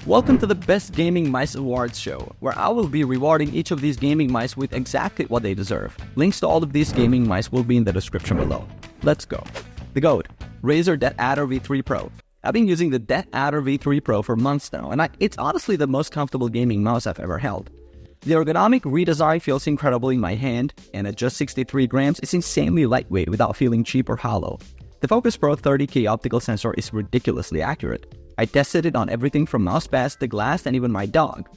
Welcome to the Best Gaming Mice Awards show, where I will be rewarding each of these gaming mice with exactly what they deserve. Links to all of these gaming mice will be in the description below. Let's go. The GOAT, Razer Death Adder V3 Pro. I've been using the Death Adder V3 Pro for months now, and it's honestly the most comfortable gaming mouse I've ever held. The ergonomic redesign feels incredible in my hand, and at just 63 grams, it's insanely lightweight without feeling cheap or hollow. The Focus Pro 30K optical sensor is ridiculously accurate. I tested it on everything from mousepads to glass and even my dog.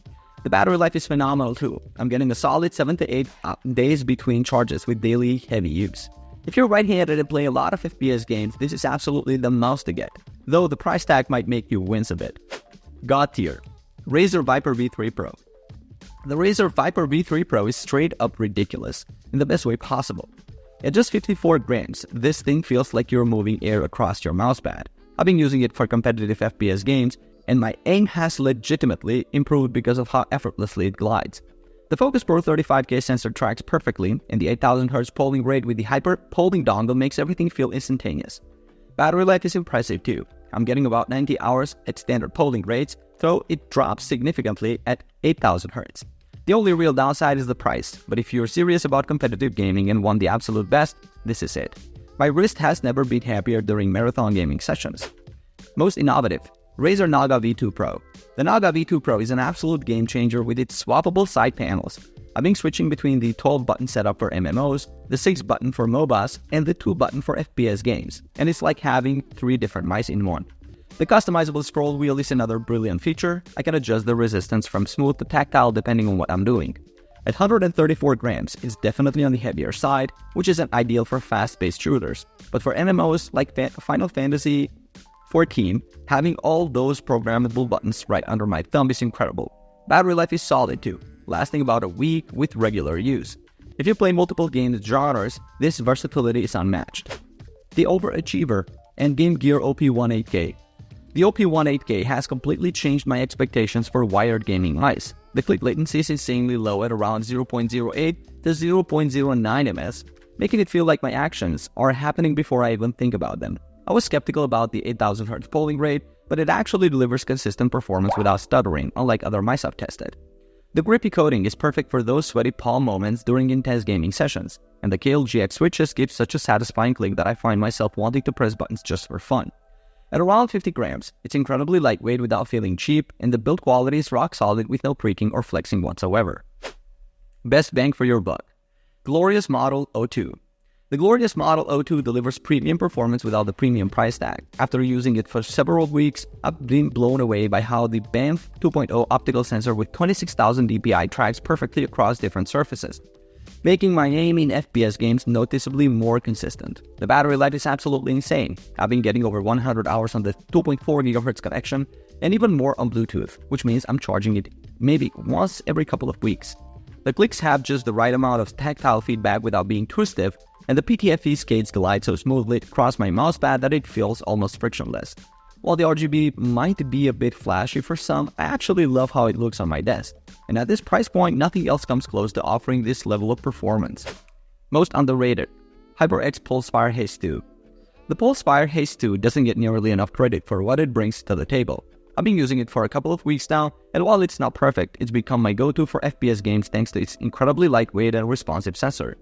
The battery life is phenomenal too. I'm getting a solid 7 to 8 days between charges with daily heavy use. If you're right-handed and play a lot of FPS games, this is absolutely the mouse to get, though the price tag might make you wince a bit. God tier, Razer Viper V3 Pro. The Razer Viper V3 Pro is straight up ridiculous, in the best way possible. At just 54 grams, this thing feels like you're moving air across your mousepad. I've been using it for competitive FPS games, and my aim has legitimately improved because of how effortlessly it glides. The Focus Pro 35K sensor tracks perfectly, and the 8000Hz polling rate with the Hyper polling dongle makes everything feel instantaneous. Battery life is impressive too. I'm getting about 90 hours at standard polling rates, though it drops significantly at 8000Hz. The only real downside is the price, but if you're serious about competitive gaming and want the absolute best, this is it. My wrist has never been happier during marathon gaming sessions. Most innovative, Razer Naga V2 Pro. The Naga V2 Pro is an absolute game changer with its swappable side panels. I've been switching between the 12-button setup for MMOs, the 6-button for MOBAs, and the 2-button for FPS games, and it's like having 3 different mice in one. The customizable scroll wheel is another brilliant feature. I can adjust the resistance from smooth to tactile depending on what I'm doing. At 134 grams, it's definitely on the heavier side, which isn't ideal for fast-paced shooters. But for MMOs like Final Fantasy XIV, having all those programmable buttons right under my thumb is incredible. Battery life is solid too, lasting about a week with regular use. If you play multiple game genres, this versatility is unmatched. The Overachiever and Game Gear OP18K. The OP18K has completely changed my expectations for wired gaming mice. The click latency is insanely low at around 0.08 to 0.09 ms, making it feel like my actions are happening before I even think about them. I was skeptical about the 8000Hz polling rate, but it actually delivers consistent performance without stuttering, unlike other mice I've tested. The grippy coating is perfect for those sweaty palm moments during intense gaming sessions, and the KLGX switches give such a satisfying click that I find myself wanting to press buttons just for fun. At around 50 grams, it's incredibly lightweight without feeling cheap, and the build quality is rock solid with no creaking or flexing whatsoever. Best bang for your buck. Glorious Model 02. The Glorious Model 02 delivers premium performance without the premium price tag. After using it for several weeks, I've been blown away by how the BAMF 2.0 optical sensor with 26,000 dpi tracks perfectly across different surfaces, making my aim in FPS games noticeably more consistent. The battery life is absolutely insane. I've been getting over 100 hours on the 2.4 GHz connection and even more on Bluetooth, which means I'm charging it maybe once every couple of weeks. The clicks have just the right amount of tactile feedback without being too stiff, and the PTFE skates glide so smoothly across my mousepad that it feels almost frictionless. While the RGB might be a bit flashy for some, I actually love how it looks on my desk. And at this price point, nothing else comes close to offering this level of performance. Most underrated, HyperX Pulsefire Haze 2. The Pulsefire Haze 2 doesn't get nearly enough credit for what it brings to the table. I've been using it for a couple of weeks now, and while it's not perfect, it's become my go-to for FPS games thanks to its incredibly lightweight and responsive sensor.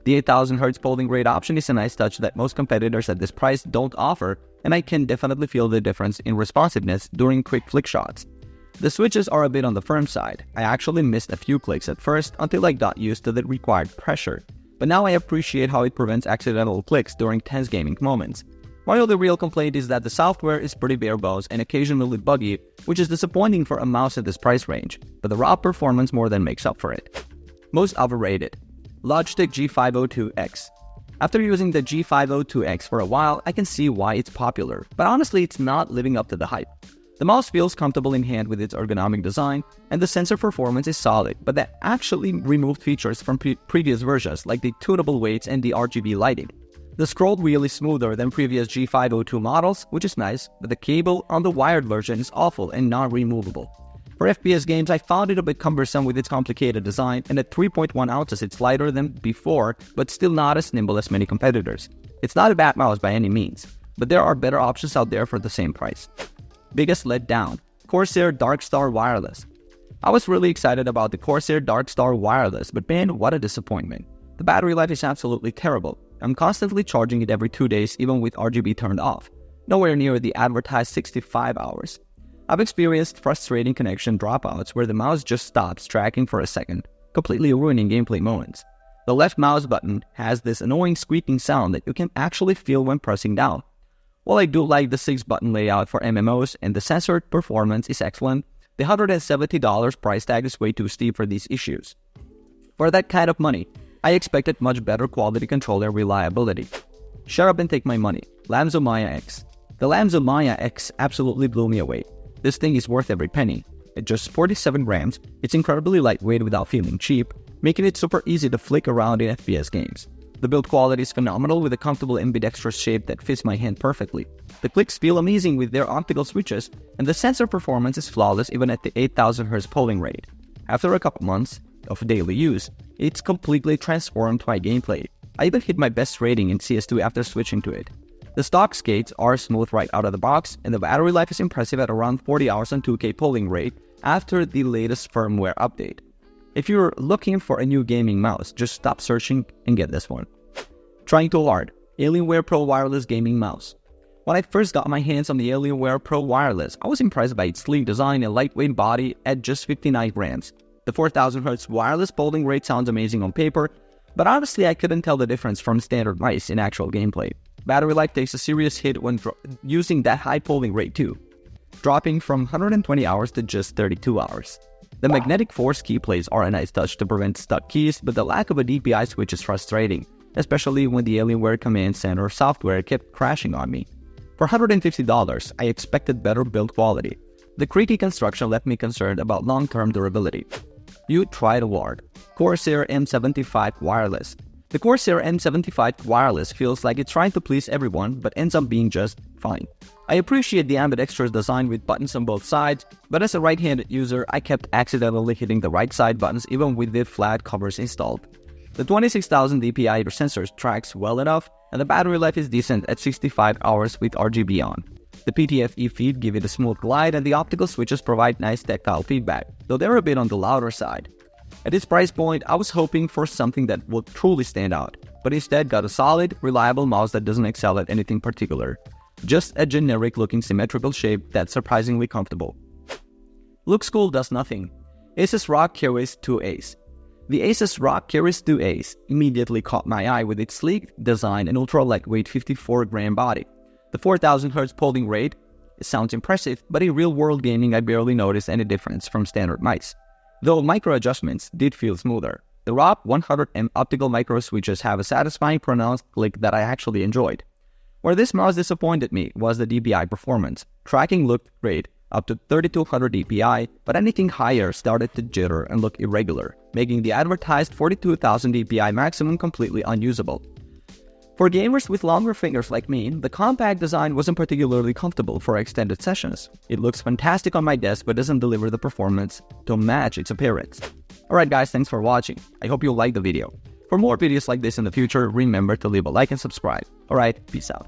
The 8000Hz polling rate option is a nice touch that most competitors at this price don't offer, and I can definitely feel the difference in responsiveness during quick flick shots. The switches are a bit on the firm side. I actually missed a few clicks at first until I got used to the required pressure, but now I appreciate how it prevents accidental clicks during tense gaming moments. My only real complaint is that the software is pretty bare bones and occasionally buggy, which is disappointing for a mouse at this price range, but the raw performance more than makes up for it. Most overrated, Logitech G502X. After using the G502X for a while, I can see why it's popular, but honestly it's not living up to the hype. The mouse feels comfortable in hand with its ergonomic design, and the sensor performance is solid, but that actually removed features from previous versions like the tunable weights and the RGB lighting. The scrolled wheel is smoother than previous G502 models, which is nice, but the cable on the wired version is awful and non-removable. For FPS games, I found it a bit cumbersome with its complicated design, and at 3.1 ounces it's lighter than before, but still not as nimble as many competitors. It's not a bad mouse by any means, but there are better options out there for the same price. Biggest letdown, Corsair Darkstar Wireless. I was really excited about the Corsair Darkstar Wireless, but man, what a disappointment. The battery life is absolutely terrible. I'm constantly charging it every 2 days even with RGB turned off. Nowhere near the advertised 65 hours. I've experienced frustrating connection dropouts where the mouse just stops tracking for a second, completely ruining gameplay moments. The left mouse button has this annoying squeaking sound that you can actually feel when pressing down. While I do like the 6-button layout for MMOs and the sensor performance is excellent, the $170 price tag is way too steep for these issues. For that kind of money, I expected much better quality control and reliability. Shut up and take my money. Lamzo Maya X. The Lamzo Maya X absolutely blew me away. This thing is worth every penny. At just 47 grams, it's incredibly lightweight without feeling cheap, making it super easy to flick around in FPS games. The build quality is phenomenal with a comfortable ambidextrous shape that fits my hand perfectly. The clicks feel amazing with their optical switches, and the sensor performance is flawless even at the 8000Hz polling rate. After a couple months of daily use, it's completely transformed my gameplay. I even hit my best rating in CS2 after switching to it. The stock skates are smooth right out of the box, and the battery life is impressive at around 40 hours on 2K polling rate after the latest firmware update. If you're looking for a new gaming mouse, just stop searching and get this one. Trying too hard. Alienware Pro Wireless Gaming Mouse. When I first got my hands on the Alienware Pro Wireless, I was impressed by its sleek design and lightweight body at just 59 grams. The 4000Hz wireless polling rate sounds amazing on paper, but honestly I couldn't tell the difference from standard mice in actual gameplay. Battery life takes a serious hit when using that high polling rate too, dropping from 120 hours to just 32 hours. The magnetic force key plates are a nice touch to prevent stuck keys, but the lack of a DPI switch is frustrating, especially when the Alienware Command Center software kept crashing on me. For $150, I expected better build quality. The creaky construction left me concerned about long-term durability. You tried award. Corsair M75 Wireless. The Corsair M75 Wireless feels like it's trying to please everyone, but ends up being just fine. I appreciate the ambidextrous design with buttons on both sides, but as a right-handed user, I kept accidentally hitting the right side buttons even with the flat covers installed. The 26,000 dpi sensor tracks well enough, and the battery life is decent at 65 hours with RGB on. The PTFE feed give it a smooth glide, and the optical switches provide nice tactile feedback, though they're a bit on the louder side. At this price point, I was hoping for something that would truly stand out, but instead got a solid, reliable mouse that doesn't excel at anything particular. Just a generic-looking symmetrical shape that's surprisingly comfortable. Looks cool does nothing. Asus ROG Keris 2 Ace. The Asus ROG Keris 2 Ace immediately caught my eye with its sleek design and ultra-lightweight 54-gram body. The 4000Hz polling rate sounds impressive, but in real-world gaming I barely noticed any difference from standard mice. Though micro-adjustments did feel smoother. The ROG 100M optical micro switches have a satisfying pronounced click that I actually enjoyed. Where this mouse disappointed me was the DPI performance. Tracking looked great, up to 3200 DPI, but anything higher started to jitter and look irregular, making the advertised 42,000 DPI maximum completely unusable. For gamers with longer fingers like me, the compact design wasn't particularly comfortable for extended sessions. It looks fantastic on my desk but doesn't deliver the performance to match its appearance. Alright guys, thanks for watching. I hope you liked the video. For more videos like this in the future, remember to leave a like and subscribe. Alright, peace out.